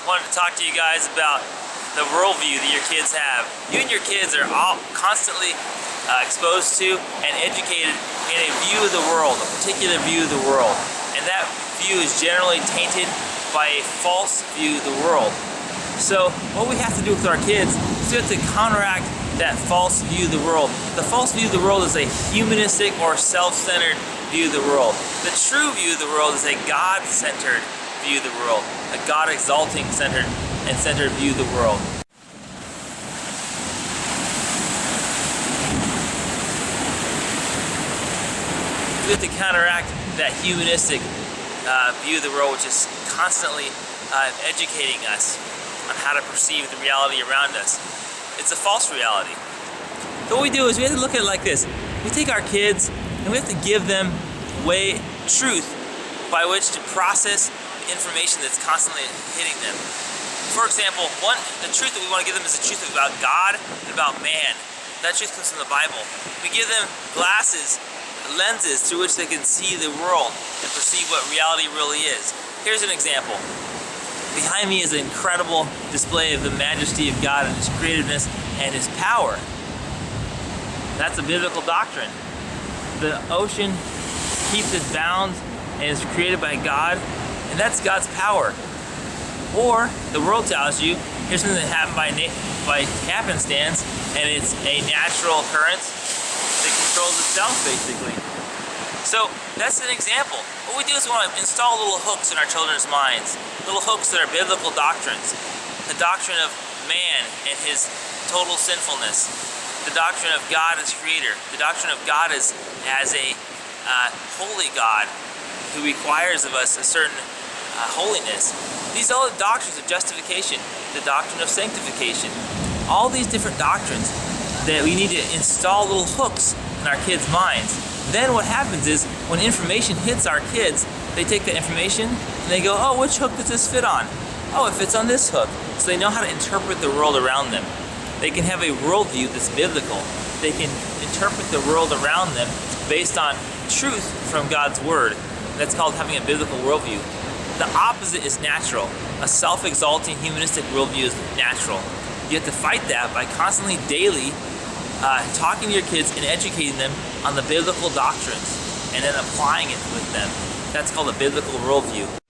wanted to talk to you guys about the worldview that your kids have. You and your kids are all constantly exposed to and educated in a view of the world, a particular view of the world. And that view is generally tainted by a false view of the world. So what we have to do with our kids is we have to counteract that false view of the world. The false view of the world is a humanistic or self-centered view of the world. The true view of the world is a God-centered view of the world, a God-exalting centered view of the world. We have to counteract that humanistic view of the world, which is constantly educating us on how to perceive the reality around us. It's a false reality. So what we do is we have to look at it like this. We take our kids and we have to give them truth by which to process information that's constantly hitting them. For example, the truth that we want to give them is the truth about God and about man. That truth comes from the Bible. We give them lenses through which they can see the world and perceive what reality really is. Here's an example. Behind me is an incredible display of the majesty of God and His creativeness and His power. That's a biblical doctrine. The ocean keeps its bounds and is created by God, and that's God's power. Or the world tells you, here's something that happened by happenstance, and it's a natural occurrence that controls itself, basically. So that's an example. What we do is we want to install little hooks in our children's minds, little hooks that are biblical doctrines. The doctrine of man and his total sinfulness, the doctrine of God as creator, the doctrine of God as a holy God who requires of us a certain holiness. These are all the doctrines of justification, the doctrine of sanctification. All these different doctrines that we need to install little hooks in our kids' minds. Then what happens is, when information hits our kids, they take that information and they go, oh, which hook does this fit on? Oh, it fits on this hook. So they know how to interpret the world around them. They can have a worldview that's biblical. They can interpret the world around them based on truth from God's Word. That's called having a biblical worldview. The opposite is natural. A self-exalting humanistic worldview is natural. You have to fight that by constantly, daily, talking to your kids and educating them on the biblical doctrines and then applying it with them. That's called a biblical worldview.